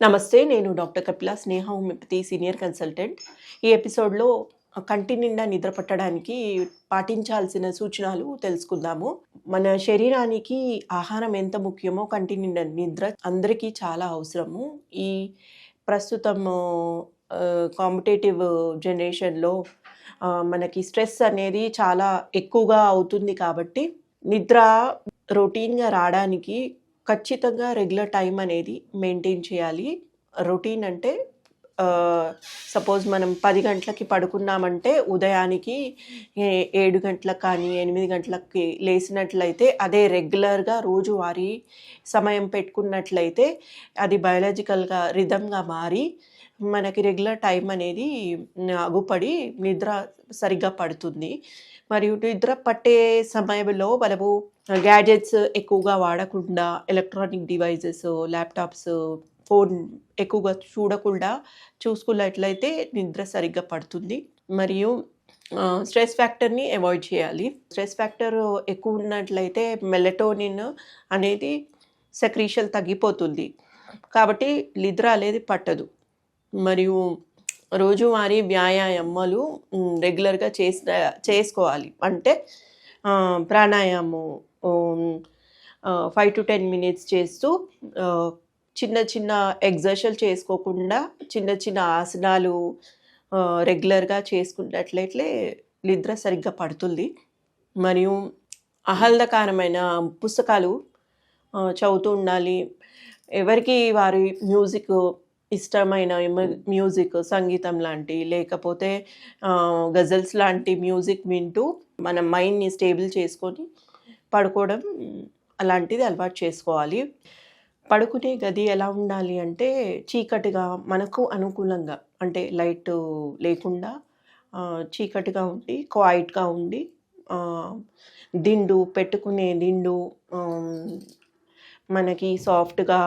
నమస్తే. నేను డాక్టర్ కపిల స్నేహ homeopathy senior consultant. ఈ ఎపిసోడ్‌లో కంటి నిండా నిద్ర పట్టడానికి పాటించాల్సిన సూచనలు తెలుసుకుందాము. మన శరీరానికి ఆహారం ఎంత ముఖ్యమో కంటి నిండా నిద్ర అందరికీ చాలా అవసరము. ఈ ప్రస్తుతము కాంపిటేటివ్ జనరేషన్‌లో మనకి స్ట్రెస్ అనేది చాలా ఎక్కువగా అవుతుంది కాబట్టి నిద్ర రొటీన్‌గా రావడానికి ఖచ్చితంగా రెగ్యులర్ టైం అనేది మెయింటైన్ చేయాలి. రొటీన్ అంటే సపోజ్ మనం 10 గంటలకి పడుకున్నామంటే ఉదయానికి 7 గంటలకు కానీ 8 గంటలకి లేసినట్లయితే అదే రెగ్యులర్‌గా రోజువారీ సమయం పెట్టుకున్నట్లయితే అది బయోలాజికల్‌గా రిథమ్‌గా మారి మనకి రెగ్యులర్ టైం అనేది అగుపడి నిద్ర సరిగ్గా పడుతుంది. మరియు నిద్ర పట్టే సమయంలో మనము గ్యాడ్జెట్స్ ఎక్కువగా వాడకుండా ఎలక్ట్రానిక్ డివైజెస్, ల్యాప్‌టాప్స్, ఫోన్ ఎక్కువగా చూడకుండా చూసుకున్నట్లయితే నిద్ర సరిగ్గా పడుతుంది. మరియు స్ట్రెస్ ఫ్యాక్టర్‌ని అవాయిడ్ చేయాలి. స్ట్రెస్ ఫ్యాక్టర్ ఎక్కువ ఉన్నట్లయితే మెలటోనిన్ అనేది సెక్రీషన్ తగ్గిపోతుంది. కాబట్టి నిద్ర అనేది పట్టదు. మరియు రోజువారీ వ్యాయామాలు రెగ్యులర్‌గా చేసుకోవాలి. అంటే ప్రాణాయామం 5-10 మినిట్స్ చేస్తూ చిన్న చిన్న ఎక్సర్సైజులు చేసుకోకుండా చిన్న చిన్న ఆసనాలు రెగ్యులర్‌గా చేసుకున్నట్లయితే నిద్ర సరిగ్గా పడుతుంది. మరియు ఆహ్లాదకరమైన పుస్తకాలు చదువుతూ ఉండాలి. ఎవరికి వారి మ్యూజిక్ ఇష్టమైన మ్యూజిక్, సంగీతం లాంటి లేకపోతే గజల్స్ లాంటి మ్యూజిక్ వింటూ మన మైండ్‌ని స్టేబుల్ చేసుకొని పడుకోవడం అలాంటిది అలవాటు చేసుకోవాలి. పడుకునే గది ఎలా ఉండాలి అంటే చీకటిగా మనకు అనుకూలంగా అంటే లైట్ లేకుండా చీకటిగా ఉండి క్వైట్‌గా ఉండి దిండు పెట్టుకునే దిండు మనకి సాఫ్ట్‌గా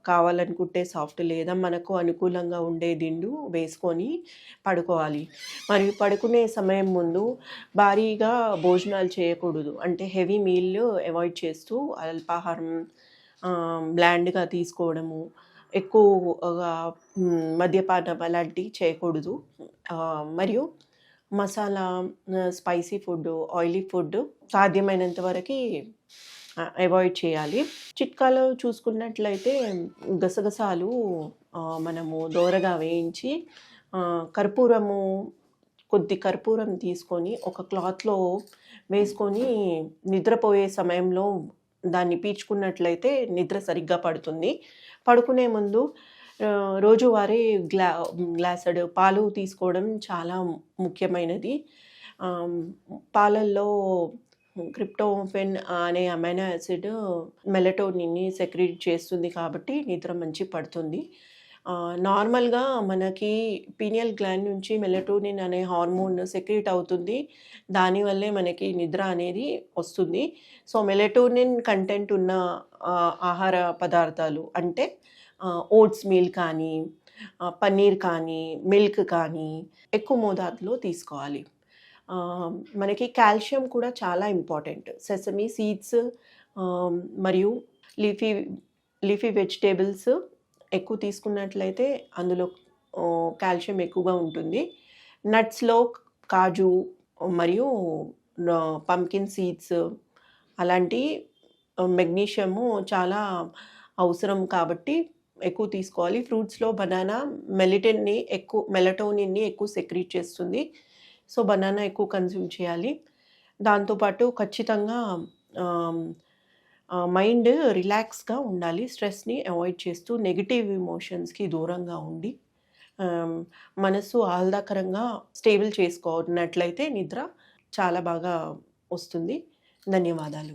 కావాలనుకుంటే సాఫ్ట్ లేదా మనకు అనుకూలంగా ఉండే దిండు వేసుకొని పడుకోవాలి. మరియు పడుకునే సమయం ముందు భారీగా భోజనాలు చేయకూడదు. అంటే హెవీ మీల్ అవాయిడ్ చేస్తూ అల్పాహారం బ్లాండ్‌గా తీసుకోవడము, ఎక్కువగా మద్యపానం అలాంటివి చేయకూడదు. మరియు masala, spicy food, oily food సాధ్యమైనంత వరకి అవాయిడ్ చేయాలి. చిట్కాలో చూసుకున్నట్లయితే గసగసాలు మనము దోరగా వేయించి కొద్ది కర్పూరం తీసుకొని ఒక క్లాత్‌లో వేసుకొని నిద్రపోయే సమయంలో దాన్ని పీల్చుకున్నట్లయితే నిద్ర సరిగ్గా పడుతుంది. పడుకునే ముందు రోజువారీ గ్లాసెడు పాలు తీసుకోవడం చాలా ముఖ్యమైనది. పాలల్లో ట్రిప్టోఫాన్ అనే అమైనో యాసిడ్ మెలటోనిన్‌ని సెక్రీట్ చేస్తుంది కాబట్టి నిద్ర మంచి పడుతుంది. నార్మల్‌గా మనకి పీనియల్ గ్లాండ్ నుంచి మెలటోనిన్ అనే హార్మోన్ సెక్రీట్ అవుతుంది. దానివల్లే మనకి నిద్ర అనేది వస్తుంది. సో, మెలటోనిన్ కంటెంట్ ఉన్న ఆహార పదార్థాలు అంటే ఓట్స్ మీల్ కానీ, పన్నీర్ కానీ, మిల్క్ కానీ ఎక్కువ మోతాదులో తీసుకోవాలి. మనకి కాల్షియం కూడా చాలా ఇంపార్టెంట్. సెసమీ సీడ్స్ మరియు లీఫీ వెజిటేబుల్స్ ఎక్కువ తీసుకున్నట్లయితే అందులో కాల్షియం ఎక్కువగా ఉంటుంది. నట్స్‌లో కాజు మరియు పంకిన్ సీడ్స్ అలాంటి మెగ్నీషియము చాలా అవసరం కాబట్టి ఎక్కువ తీసుకోవాలి. ఫ్రూట్స్‌లో బనానా మెలటోనిన్‌ని ఎక్కువ సెక్రీట్ చేస్తుంది. సో, బనానా ఎక్కువ కన్జ్యూమ్ చేయాలి. దాంతోపాటు ఖచ్చితంగా మైండ్ రిలాక్స్‌గా ఉండాలి. స్ట్రెస్‌ని అవాయిడ్ చేస్తూ నెగెటివ్ ఎమోషన్స్‌కి దూరంగా ఉండి మనసు ఆహ్లాదకరంగా స్టేబుల్ చేసుకున్నట్లయితే నిద్ర చాలా బాగా వస్తుంది. ధన్యవాదాలు.